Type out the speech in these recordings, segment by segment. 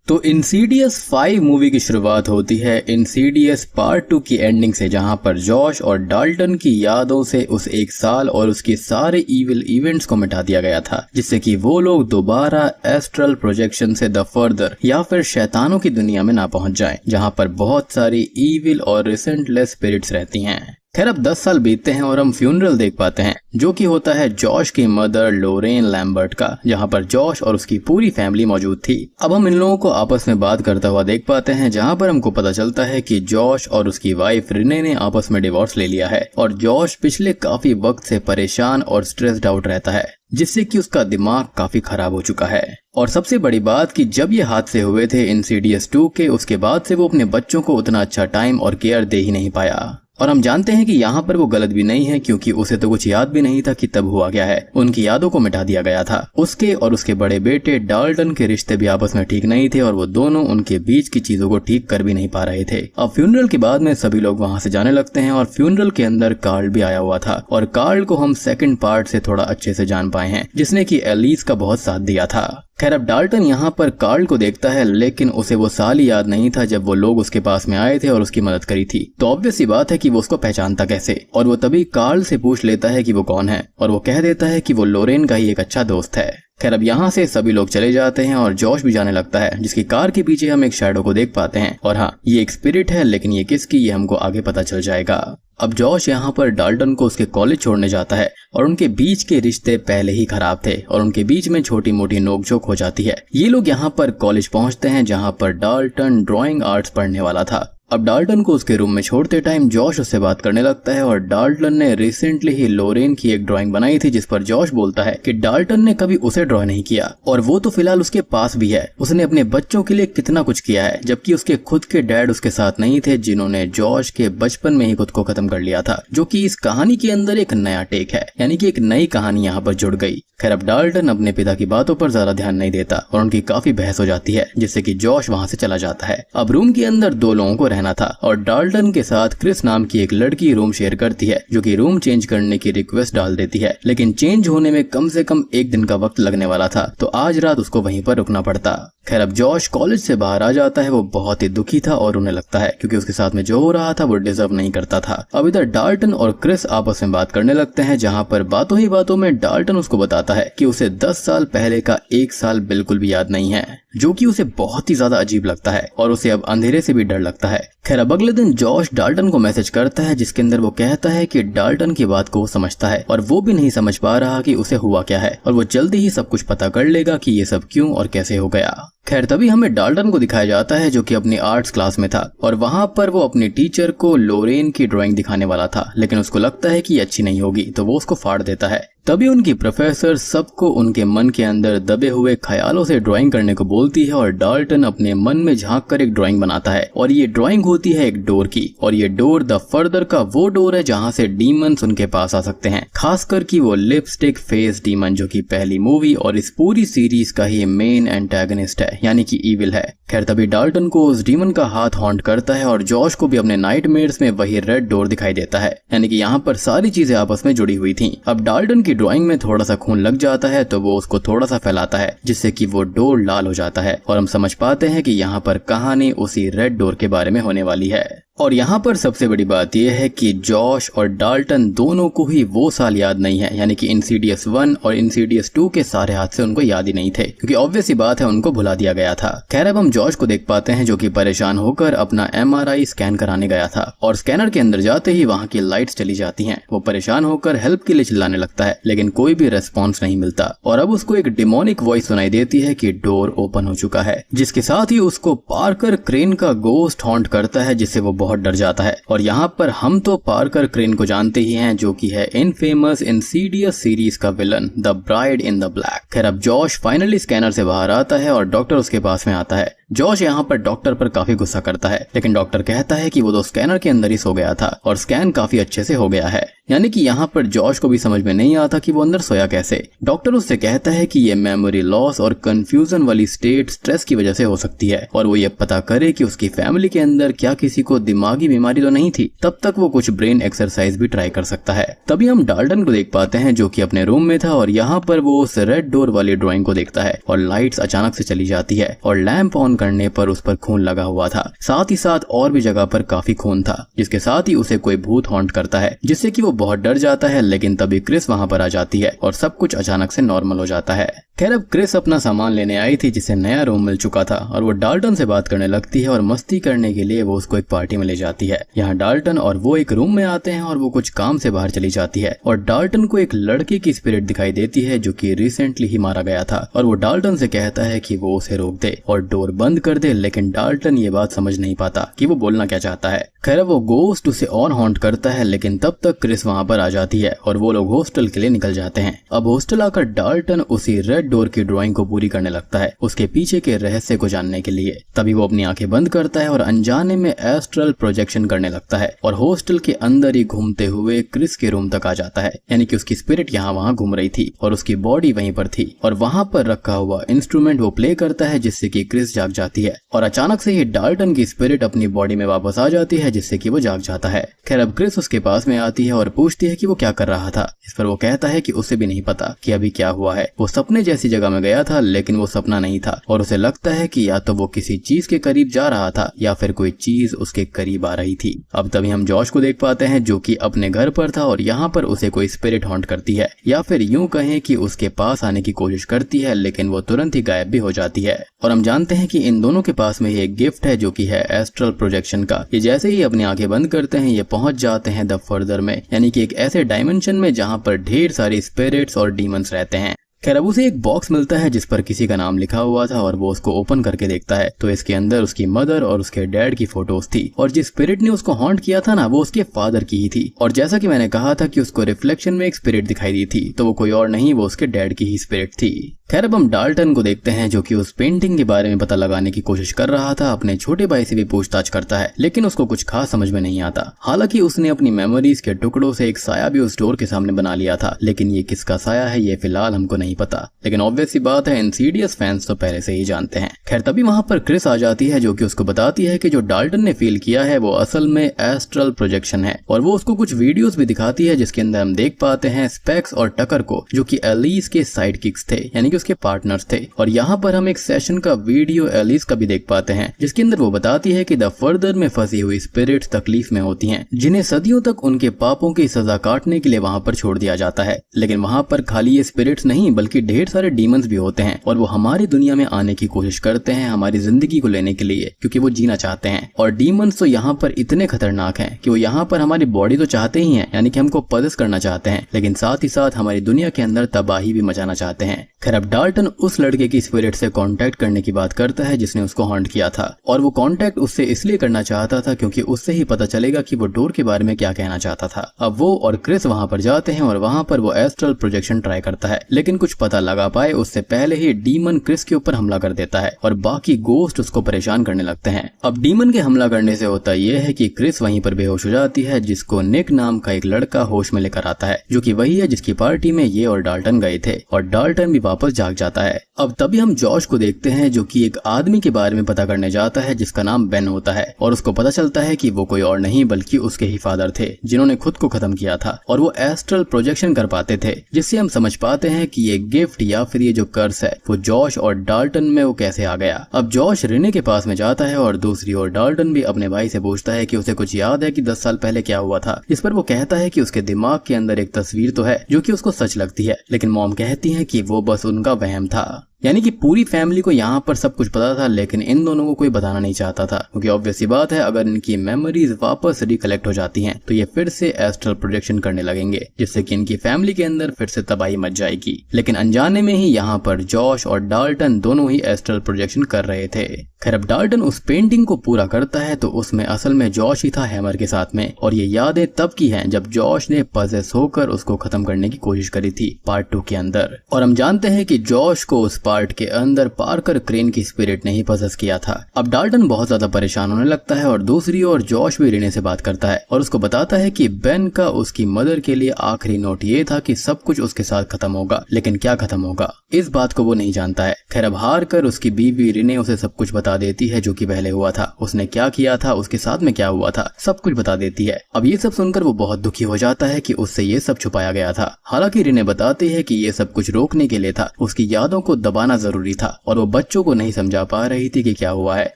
तो Insidious 5 movie की शुरुआत होती है इंसीडियस पार्ट 2 की एंडिंग से, जहां पर जॉश और डाल्टन की यादों से उस एक साल और उसके सारे इविल इवेंट्स को मिटा दिया गया था, जिससे कि वो लोग दोबारा एस्ट्रल प्रोजेक्शन से द फर्दर या फिर शैतानों की दुनिया में ना पहुंच जाएं, जहां पर बहुत सारी इविल और रिसेंटलेस स्पिरिट्स रहती हैं। खैर अब 10 साल बीतते हैं और हम फ्यूनरल देख पाते हैं, जो कि होता है जॉश की मदर लोरेन लैम्बर्ट का, जहां पर जॉश और उसकी पूरी फैमिली मौजूद थी। अब हम इन लोगों को आपस में बात करता हुआ देख पाते हैं, जहां पर हमको पता चलता है कि जॉश और उसकी वाइफ रिने ने आपस में डिवोर्स ले लिया है और जॉश पिछले काफी वक्त से परेशान और स्ट्रेस्ड आउट रहता है, जिससे कि उसका दिमाग काफी खराब हो चुका है। और सबसे बड़ी बात कि जब ये हादसे हुए थे इंसीडियस 2 के, उसके बाद से वो अपने बच्चों को उतना अच्छा टाइम और केयर दे ही नहीं पाया। और हम जानते हैं कि यहाँ पर वो गलत भी नहीं है, क्योंकि उसे तो कुछ याद भी नहीं था कि तब हुआ क्या है। उनकी यादों को मिटा दिया गया था। उसके और उसके बड़े बेटे डाल्टन के रिश्ते भी आपस में ठीक नहीं थे और वो दोनों उनके बीच की चीजों को ठीक कर भी नहीं पा रहे थे। अब फ्यूनरल के बाद में सभी लोग वहाँ से जाने लगते हैं और फ्यूनरल के अंदर कार्ल भी आया हुआ था और कार्ल को हम सेकंड पार्ट से थोड़ा अच्छे से जान पाए हैं, जिसने की एलिस का बहुत साथ दिया था। खैर अब डाल्टन यहाँ पर कार्ल को देखता है, लेकिन उसे वो साल ही याद नहीं था जब वो लोग उसके पास में आए थे और उसकी मदद करी थी। तो ऑब्वियस सी बात है कि वो उसको पहचानता कैसे, और वो तभी कार्ल से पूछ लेता है कि वो कौन है, और वो कह देता है कि वो लोरेन का ही एक अच्छा दोस्त है। खैर अब यहाँ से सभी लोग चले जाते हैं और जॉश भी जाने लगता है, जिसकी कार के पीछे हम एक शैडो को देख पाते हैं। और हाँ, ये एक स्पिरिट है, लेकिन ये किसकी ये हमको आगे पता चल जाएगा। अब जॉश यहाँ पर डाल्टन को उसके कॉलेज छोड़ने जाता है और उनके बीच के रिश्ते पहले ही खराब थे और उनके बीच में छोटी मोटी नोकझोंक हो जाती है। ये लोग यहाँ पर कॉलेज पहुंचते हैं, जहाँ पर डाल्टन ड्राइंग आर्ट्स पढ़ने वाला था। अब डाल्टन को उसके रूम में छोड़ते टाइम जॉश उससे बात करने लगता है और डाल्टन ने रिसेंटली ही लोरेन की एक ड्राइंग बनाई थी, जिस पर जॉश बोलता है कि डाल्टन ने कभी उसे ड्रॉ नहीं किया और वो तो फिलहाल उसके पास भी है। उसने अपने बच्चों के लिए कितना कुछ किया है, जबकि उसके खुद के डैड उसके साथ नहीं थे, जिन्होंने जॉश के बचपन में ही खुद को खत्म कर लिया था, जो कि इस कहानी के अंदर एक नया टेक है, यानी कि एक नई कहानी यहाँ पर जुड़ गई। खैर अब डाल्टन अपने पिता की बातों पर ज्यादा ध्यान नहीं देता और उनकी काफी बहस हो जाती है, जिससे कि जॉश वहाँ से चला जाता है। अब रूम के अंदर 2 लोगों को रहना था और डाल्टन के साथ क्रिस नाम की एक लड़की रूम शेयर करती है, जो कि रूम चेंज करने की रिक्वेस्ट डाल देती है, लेकिन चेंज होने में कम से कम 1 दिन का वक्त लगने वाला था, तो आज रात उसको वहीं पर रुकना पड़ता। खैर अब जॉश कॉलेज से बाहर आ जाता है। वो बहुत ही दुखी था और उन्हें लगता है क्योंकि उसके साथ में जो हो रहा था वो डिजर्व नहीं करता था। अब इधर डाल्टन और क्रिस आपस में बात करने लगते हैं, जहां पर बातों ही बातों में डाल्टन उसको बताता है कि उसे 10 साल पहले का 1 साल बिल्कुल भी याद नहीं है, जो कि उसे बहुत ही ज्यादा अजीब लगता है और उसे अब अंधेरे से भी डर लगता है। खैर अब अगले दिन जॉश डाल्टन को मैसेज करता है, जिसके अंदर वो कहता है कि डाल्टन की बात को वो समझता है और वो भी नहीं समझ पा रहा कि उसे हुआ क्या है, और वो जल्दी ही सब कुछ पता कर लेगा कि ये सब क्यों और कैसे हो गया। खैर तभी हमें डाल्टन को दिखाया जाता है, जो कि अपनी आर्ट्स क्लास में था और वहां पर वो अपनी टीचर को लोरेन की ड्राइंग दिखाने वाला था, लेकिन उसको लगता है कि ये अच्छी नहीं होगी, तो वो उसको फाड़ देता है। तभी उनकी प्रोफेसर सबको उनके मन के अंदर दबे हुए ख्यालों से ड्राइंग करने को बोलती है और डाल्टन अपने मन में झांक कर एक ड्राइंग बनाता है और ये ड्राइंग होती है एक डोर की, और ये डोर द फर्दर का वो डोर है जहां से डीमंस उनके पास आ सकते हैं, खासकर कि वो लिपस्टिक फेस डीमन, जो कि पहली मूवी और इस पूरी सीरीज का ही मेन एंटागनिस्ट है, यानी कि इविल है। खैर तभी डाल्टन को उस डीमन का हाथ हॉन्ट करता है और जॉश को भी अपने नाइटमेयर्स में वही रेड डोर दिखाई देता है, यानी कि यहाँ पर सारी चीजें आपस में जुड़ी हुई थी। अब डाल्टन की ड्राइंग में थोड़ा सा खून लग जाता है, तो वो उसको थोड़ा सा फैलाता है, जिससे कि वो डोर लाल हो जाता है और हम समझ पाते हैं कि यहाँ पर कहानी उसी रेड डोर के बारे में होने वाली है। और यहाँ पर सबसे बड़ी बात यह है कि जॉश और डाल्टन दोनों को ही वो साल याद नहीं है, यानी कि इंसीडियस 1 और इंसीडियस 2 के सारे हादसे उनको याद ही नहीं थे, क्योंकि ऑब्वियस ही बात है उनको भुला दिया गया था। खैर अब हम जॉश को देख पाते हैं, जो कि परेशान होकर अपना MRI स्कैन कराने गया था और स्कैनर के अंदर जाते ही वहाँ की लाइट्स चली जाती हैं। वो परेशान होकर हेल्प के लिए चिल्लाने लगता है, लेकिन कोई भी रेस्पॉन्स नहीं मिलता और अब उसको एक डिमोनिक वॉइस सुनाई देती है कि डोर ओपन हो चुका है, जिसके साथ ही उसको पार्कर क्रेन का गोस्ट हॉन्ट करता है, जिससे वो बहुत डर जाता है। और यहाँ पर हम तो पार्कर क्रेन को जानते ही हैं, जो कि है इनफेमस इंसीडियस सीरीज का villain the bride in the black. खैर अब जॉश फाइनली स्कैनर से बाहर आता है और डॉक्टर उसके पास में आता है। जॉश यहाँ पर डॉक्टर पर काफी गुस्सा करता है, लेकिन डॉक्टर कहता है कि वो तो स्कैनर के अंदर ही सो गया था और स्कैन काफी अच्छे से हो गया है, यानी कि यहाँ पर जॉश को भी समझ में नहीं आता कि वो अंदर सोया कैसे। डॉक्टर उससे कहता है कि ये मेमोरी लॉस और कंफ्यूजन वाली स्टेट स्ट्रेस की वजह से हो सकती है और वो ये पता करे कि उसकी फैमिली के अंदर क्या किसी को दिमागी बीमारी तो नहीं थी, तब तक वो कुछ ब्रेन एक्सरसाइज भी ट्राई कर सकता है। तभी हम डाल्टन को देख पाते हैं, जो कि अपने रूम में था और यहाँ पर वो उस रेड डोर वाली ड्राइंग को देखता है और लाइट्स अचानक से चली जाती है और लैंप ऑन करने पर उस पर खून लगा हुआ था। साथ ही साथ और भी जगह पर काफी खून था, जिसके साथ ही उसे कोई भूत हॉन्ट करता है, जिससे कि वो बहुत डर जाता है। लेकिन तभी क्रिस वहां पर आ जाती है और सब कुछ अचानक से नॉर्मल हो जाता है। खैर अब क्रिस अपना सामान लेने आई थी, जिसे नया रूम मिल चुका था, और वो डाल्टन से बात करने लगती है और मस्ती करने के लिए वो उसको एक पार्टी में ले जाती है। यहाँ डाल्टन और वो एक रूम में आते हैं और वो कुछ काम से बाहर चली जाती है और डाल्टन को एक लड़के की स्पिरिट दिखाई देती है जो कि रिसेंटली ही मारा गया था, और वो डाल्टन से कहता है कि वो उसे रोक दे और डोर बंद कर दे। लेकिन डाल्टन ये बात समझ नहीं पाता कि वो बोलना क्या चाहता है। खैर वो गोस्ट उसे और हॉन्ट करता है, लेकिन तब तक क्रिस वहां पर आ जाती है और वो लोग हॉस्टल के लिए निकल जाते हैं। अब हॉस्टल आकर डाल्टन उसी रेड डोर की ड्राइंग को पूरी करने लगता है, उसके पीछे के रहस्य को जानने के लिए। तभी वो अपनी आंखें बंद करता है और अनजाने में एस्ट्रल प्रोजेक्शन करने लगता है और हॉस्टल के अंदर ही घूमते हुए क्रिस के रूम तक आ जाता है। यानी कि उसकी स्पिरिट यहाँ वहाँ घूम रही थी और उसकी बॉडी वहीं पर थी, और वहां पर रखा हुआ इंस्ट्रूमेंट वो प्ले करता है, जिससे कि क्रिस जाग जाती है। और अचानक से ही डाल्टन की स्पिरिट अपनी बॉडी में वापस आ जाती है, जिससे कि वो जाग जाता है। खैर अब क्रिस उसके पास में आती है और पूछती है कि वो क्या कर रहा था। इस पर वो कहता है कि उसे भी नहीं पता कि अभी क्या हुआ है। वो सपने जैसी जगह में गया था, लेकिन वो सपना नहीं था, और उसे लगता है कि या तो वो किसी चीज के करीब जा रहा था या फिर कोई चीज उसके करीब आ रही थी। अब तभी हम जॉश को देख पाते हैं, जो कि अपने घर पर था और यहाँ पर उसे कोई स्पिरिट हॉन्ट करती है, या फिर यूं कहें कि उसके पास आने की कोशिश करती है, लेकिन वो तुरंत ही गायब भी हो जाती है। और हम जानते हैं कि इन दोनों के पास में एक गिफ्ट है, जो कि है एस्ट्रल प्रोजेक्शन का। ये जैसे ही अपनी आंखें बंद करते हैं, ये पहुंच जाते हैं द फर्दर में, यानी कि एक ऐसे डायमेंशन में जहां पर ढेर सारी स्पिरिट्स और डीमंस रहते हैं। खैर अब उसे एक बॉक्स मिलता है जिस पर किसी का नाम लिखा हुआ था, और वो उसको ओपन करके देखता है तो इसके अंदर उसकी मदर और उसके डैड की फोटोज थी, और जिस स्पिरिट ने उसको हॉन्ट किया था ना, वो उसके फादर की ही थी। और जैसा कि मैंने कहा था कि उसको रिफ्लेक्शन में एक स्पिरिट दिखाई दी थी, तो वो कोई और नहीं, वो उसके डैड की ही स्पिरिट थी। खैर अब हम डाल्टन को देखते हैं, जो कि उस पेंटिंग के बारे में पता लगाने की कोशिश कर रहा था। अपने छोटे भाई से भी पूछताछ करता है, लेकिन उसको कुछ खास समझ में नहीं आता। हालांकि उसने अपनी मेमोरीज के टुकड़ों से एक साया भी उस डोर के सामने बना लिया था, लेकिन ये किसका साया है ये फिलहाल हमको नहीं पता। लेकिन ऑब्वियस सी बात है, इंसीडियस फैंस तो पहले से ही जानते हैं। खैर तभी वहां पर क्रिस आ जाती है, जो कि उसको बताती है कि जो डाल्टन ने फील किया है वो असल में एस्ट्रल प्रोजेक्शन है, और वो उसको कुछ वीडियोस भी दिखाती है, जिसके अंदर हम देख पाते हैं स्पेक्स और टकर को, जो कि एलिस के साइड किक्स थे, यानी कि उसके पार्टनर्स थे। और यहाँ पर हम एक सेशन का वीडियो एलिस का भी देख पाते हैं, जिसके अंदर वो बताती है कि द फर्दर में फंसी हुई स्पिरिट्स तकलीफ में होती हैं, जिन्हें सदियों तक उनके पापों की सजा काटने के लिए वहां पर छोड़ दिया जाता है। लेकिन वहां पर खाली ये स्पिरिट्स नहीं, बल्कि ढेर सारे डीमंस भी होते हैं, और वो हमारी दुनिया में आने की कोशिश करते हैं हमारी जिंदगी को लेने के लिए, क्योंकि वो जीना चाहते हैं। और डीमंस तो यहाँ पर इतने खतरनाक हैं कि वो यहाँ पर हमारी बॉडी तो चाहते ही हैं, यानी कि हमको पदस करना चाहते हैं, लेकिन साथ ही साथ हमारी दुनिया के अंदर तबाही भी मचाना चाहते हैं। खैर अब डाल्टन उस लड़के की स्पिरिट से कांटेक्ट करने की बात करता है जिसने उसको हॉन्ट किया था, और वो कांटेक्ट उससे इसलिए करना चाहता था क्योंकि उससे ही पता चलेगा कि वो डोर के बारे में क्या कहना चाहता था। अब वो और क्रिस वहां पर जाते हैं और वहां पर वो एस्ट्रल प्रोजेक्शन ट्राई करता है, लेकिन कुछ पता लगा पाए उससे पहले ही डीमन क्रिस के ऊपर हमला कर देता है और बाकी गोस्ट उसको परेशान करने लगते हैं। अब डीमन के हमला करने से होता यह है कि क्रिस वहीं पर बेहोश हो जाती है, जिसको निक नाम का एक लड़का होश में लेकर आता है, जो कि वही है जिसकी पार्टी में ये और डाल्टन गए थे, और डाल्टन भी वापस जाग जाता है। अब तभी हम जॉश को देखते हैं, जो कि एक आदमी के बारे में पता करने जाता है जिसका नाम बेन होता है, और उसको पता चलता है कि वो कोई और नहीं बल्कि उसके ही फादर थे, जिन्होंने खुद को खत्म किया था, और वो एस्ट्रल प्रोजेक्शन कर पाते थे, जिससे हम समझ पाते हैं कि ये गिफ्ट या फिर ये जो कर्स है वो जॉश और डाल्टन में वो कैसे आ गया। अब जॉश रिने के पास में जाता है और दूसरी ओर डाल्टन भी अपने भाई से पूछता है कि उसे कुछ याद है कि 10 साल पहले क्या हुआ था। इस पर वो कहता है कि उसके दिमाग के अंदर एक तस्वीर तो है जो कि उसको सच लगती है, लेकिन मॉम कहती है कि वो बस उनका वहम था। यानी कि पूरी फैमिली को यहाँ पर सब कुछ पता था, लेकिन इन दोनों को कोई बताना नहीं चाहता था, क्योंकि ऑब्वियस सी बात है अगर इनकी मेमोरीज वापस रिकलेक्ट हो जाती हैं तो ये फिर से एस्ट्रल प्रोजेक्शन करने लगेंगे, जिससे कि इनकी फैमिली के अंदर फिर से तबाही मच जाएगी। लेकिन अनजाने में ही यहाँ पर जॉश और डाल्टन दोनों ही एस्ट्रल प्रोजेक्शन कर रहे थे। खैर अब डाल्टन उस पेंटिंग को पूरा करता है तो उसमें असल में जॉश ही था हैमर के साथ में, और ये यादें तब की हैं जब जॉश ने पजेस होकर उसको खत्म करने की कोशिश करी थी पार्ट 2 के अंदर। और हम जानते हैं कि जॉश को उस पार्ट के अंदर पार्कर क्रेन की स्पिरिट ने ही पजेस किया था। अब डाल्टन बहुत ज्यादा परेशान होने लगता है, और दूसरी ओर जॉश भी रिने से बात करता है और उसको बताता है कि बेन का उसकी मदर के लिए आखिरी नोट ये था कि सब कुछ उसके साथ खत्म होगा, लेकिन क्या खत्म होगा इस बात को वो नहीं जानता है। खैर अब हार कर उसकी बीवी रिने उसे सब कुछ बता देती है जो कि पहले हुआ था, उसने क्या किया था, उसके साथ में क्या हुआ था, सब कुछ बता देती है। अब ये सब सुनकर वो बहुत दुखी हो जाता है कि उससे ये सब छुपाया गया था। हालांकि रिने बताती है कि ये सब कुछ रोकने के लिए था, उसकी यादों को दबा दबाना जरूरी था और वो बच्चों को नहीं समझा पा रही थी कि क्या हुआ है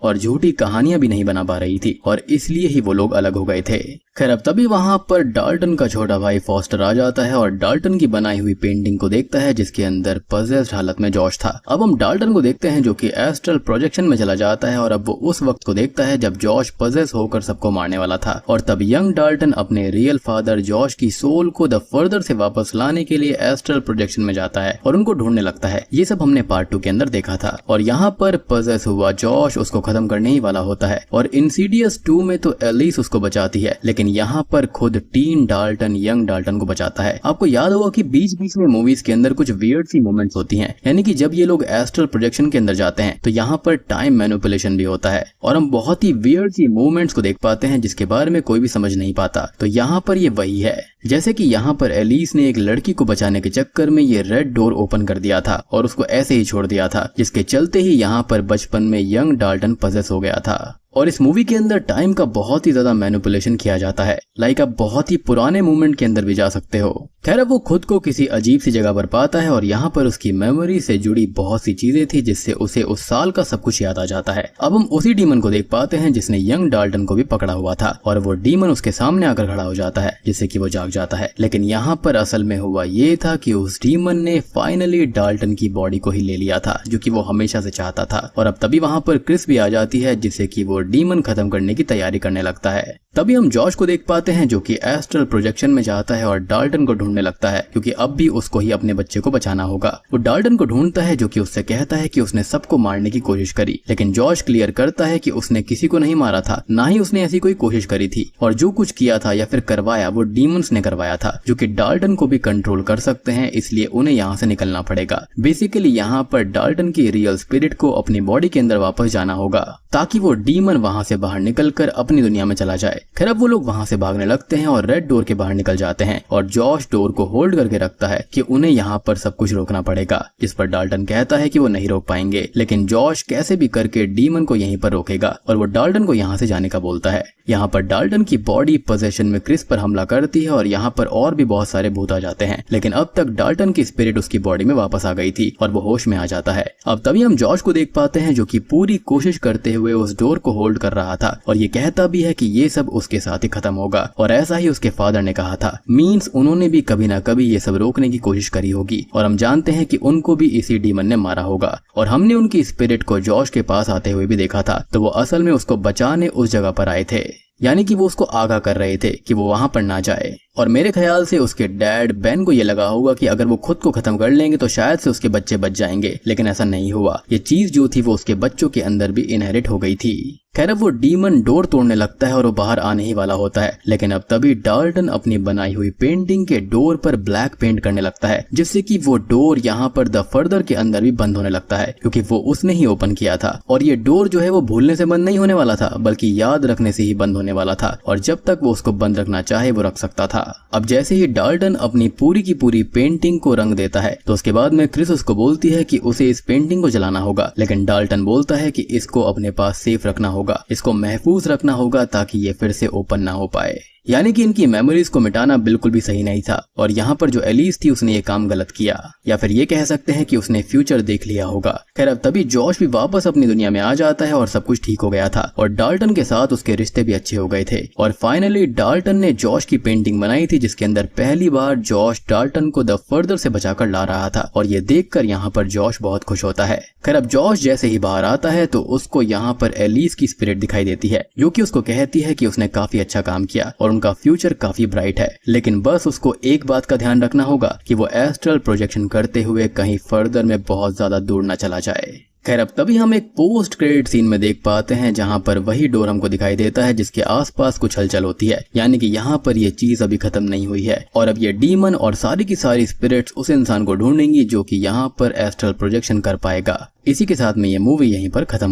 और झूठी कहानियां भी नहीं बना पा रही थी और इसलिए ही वो लोग अलग हो गए थे। खैर अब तभी वहां पर डाल्टन का छोटा भाई फॉस्टर आ जाता है और डाल्टन की बनाई हुई पेंटिंग को देखता है जिसके अंदर पजेस्ड हालत में जॉश था। अब हम डाल्टन को देखते हैं जो कि एस्ट्रल प्रोजेक्शन में चला जाता है और अब वो उस वक्त को देखता है जब जॉश पजेस होकर सबको मारने वाला था और तब यंग डाल्टन अपने रियल फादर जॉश की सोल को द फर्दर से वापस लाने के लिए एस्ट्रल प्रोजेक्शन में जाता है और उनको ढूंढने लगता है। ये सब हमने पार्ट 2 के अंदर देखा था और यहाँ पर पजेस हुआ जॉश उसको खत्म करने ही वाला होता है और इंसीडियस 2 में तो एलिस उसको बचाती है, लेकिन यहाँ पर खुद टीन डाल्टन यंग डाल्टन को बचाता है। आपको याद होगा कि बीच बीच में मूवीज के अंदर कुछ वियर्ड सी मोमेंट्स होती हैं, यानी कि जब ये लोग एस्ट्रल प्रोजेक्शन के अंदर जाते हैं तो यहाँ पर टाइम मैनिपुलेशन भी होता है और हम बहुत ही वियर्ड सी मूवमेंट्स को देख पाते हैं जिसके बारे में कोई भी समझ नहीं पाता। तो यहाँ पर ये वही है, जैसे कि यहाँ पर एलिस ने एक लड़की को बचाने के चक्कर में ये रेड डोर ओपन कर दिया था और उसको ऐसे ही छोड़ दिया था, जिसके चलते ही यहाँ पर बचपन में यंग डाल्टन पजेस हो गया था। और इस मूवी के अंदर टाइम का बहुत ही ज्यादा मैनिपुलेशन किया जाता है, लाइक आप बहुत ही पुराने मोमेंट के अंदर भी जा सकते हो। खैर अब वो खुद को किसी अजीब सी जगह पर पाता है और यहाँ पर उसकी मेमोरी से जुड़ी बहुत सी चीजें थी जिससे उसे उस साल का सब कुछ याद आ जाता है। अब हम उसी डीमन को देख पाते हैं जिसने यंग डाल्टन को भी पकड़ा हुआ था और वो डीमन उसके सामने आकर खड़ा हो जाता है जिससे कि वो जाग जाता है। लेकिन यहाँ पर असल में हुआ ये था कि उस डीमन ने फाइनली डाल्टन की बॉडी को ही ले लिया था जो कि वो हमेशा से चाहता था। और अब तभी वहां पर क्रिस भी आ जाती है जिससे कि वो डीमन खत्म करने की तैयारी करने लगता है। तभी हम जॉश को देख पाते हैं जो कि एस्ट्रल प्रोजेक्शन में जाता है और डाल्टन को ढूंढने लगता है क्योंकि अब भी उसको ही अपने बच्चे को बचाना होगा। वो डाल्टन को ढूंढता है जो कि उससे कहता है कि उसने सबको मारने की कोशिश करी, लेकिन जॉश क्लियर करता है कि उसने किसी को नहीं मारा था, ना ही उसने ऐसी कोई कोशिश करी थी और जो कुछ किया था या फिर करवाया वो डीमंस ने करवाया था जो कि डाल्टन को भी कंट्रोल कर सकते हैं, इसलिए उन्हें यहाँ से निकलना पड़ेगा। बेसिकली यहाँ पर डाल्टन की रियल स्पिरिट को अपनी बॉडी के अंदर वापस जाना होगा ताकि वो डीमन वहां से बाहर निकलकर अपनी दुनिया में चला जाए। खैर अब वो लोग वहां से भागने लगते हैं और रेड डोर के बाहर निकल जाते हैं और जॉश डोर को होल्ड करके रखता है कि उन्हें यहाँ पर सब कुछ रोकना पड़ेगा, जिस पर डाल्टन कहता है कि वो नहीं रोक पाएंगे, लेकिन जॉश कैसे भी करके डीमन को यहीं पर रोकेगा और वो डाल्टन को यहाँ से जाने का बोलता है। यहाँ पर डाल्टन की बॉडी पोजेशन में क्रिस पर हमला करती है और यहाँ पर और भी बहुत सारे भूत आ जाते हैं, लेकिन अब तक डाल्टन की स्पिरिट उसकी बॉडी में वापस आ गई थी और वो होश में आ जाता है। अब तभी हम जॉश को देख पाते हैं जो कि पूरी कोशिश करते हुए उस डोर को होल्ड कर रहा था और ये कहता भी है कि ये सब उसके साथ ही खत्म होगा और ऐसा ही उसके फादर ने कहा था। मींस उन्होंने भी कभी ना कभी ये सब रोकने की कोशिश करी होगी और हम जानते हैं कि उनको भी इसी डीमन ने मारा होगा और हमने उनकी स्पिरिट को जॉश के पास आते हुए भी देखा था, तो वो असल में उसको बचाने उस जगह पर आए थे, यानी कि वो उसको आगाह कर रहे थे कि वो वहां पर ना जाए। और मेरे ख्याल से उसके डैड बेन को ये लगा होगा कि अगर वो खुद को खत्म कर लेंगे तो शायद से उसके बच्चे बच जाएंगे, लेकिन ऐसा नहीं हुआ। ये चीज जो थी वो उसके बच्चों के अंदर भी इनहेरिट हो गई थी। खैर अब वो डीमन डोर तोड़ने लगता है और वो बाहर आने ही वाला होता है, लेकिन अब तभी डाल्टन अपनी बनाई हुई पेंटिंग के डोर पर ब्लैक पेंट करने लगता है जिससे कि वो डोर यहाँ पर द फर्दर के अंदर भी बंद होने लगता है क्योंकि वो उसने ही ओपन किया था। और ये डोर जो है वो भूलने से बंद नहीं होने वाला था बल्कि याद रखने से ही बंद होने वाला था और जब तक वो उसको बंद रखना चाहे वो रख सकता था। अब जैसे ही डाल्टन अपनी पूरी की पूरी पेंटिंग को रंग देता है तो उसके बाद में क्रिस उसको बोलती है कि उसे इस पेंटिंग को जलाना होगा, लेकिन डाल्टन बोलता है कि इसको अपने पास सेफ रखना होगा, इसको महफूज रखना होगा ताकि ये फिर से ओपन ना हो पाए। यानी कि इनकी मेमोरीज को मिटाना बिल्कुल भी सही नहीं था और यहाँ पर जो एलिस थी उसने ये काम गलत किया, या फिर ये कह सकते हैं कि उसने फ्यूचर देख लिया होगा। खैर अब तभी जॉश भी वापस अपनी दुनिया में आ जाता है और सब कुछ ठीक हो गया था और डाल्टन के साथ उसके रिश्ते भी अच्छे हो गए थे और फाइनली डाल्टन ने जॉश की पेंटिंग बनाई थी जिसके अंदर पहली बार जॉश डाल्टन को द फर्दर से बचाकर ला रहा था और ये देखकर यहाँ पर जॉश बहुत खुश होता है। खैर अब जॉश जैसे ही बाहर आता है तो उसको यहाँ पर एलिस की स्पिरिट दिखाई देती है जो कि उसको कहती है कि उसने काफी अच्छा काम किया और उनका फ्यूचर काफी ब्राइट है, लेकिन बस उसको एक बात का ध्यान रखना होगा कि वो एस्ट्रल प्रोजेक्शन करते हुए कहीं फर्दर में बहुत ज्यादा दूर न चला जाए। खैर अब तभी हम एक पोस्ट क्रेडिट सीन में देख पाते हैं जहां पर वही डोर हमको दिखाई देता है जिसके आसपास कुछ हलचल होती है, यानी कि यहाँ पर ये चीज अभी खत्म नहीं हुई है और अब ये डीमन और सारी की सारी स्पिरिट्स उस इंसान को ढूंढेंगी जो कि यहाँ पर एस्ट्रल प्रोजेक्शन कर पाएगा। इसी के साथ में ये मूवी यहीं पर खत्म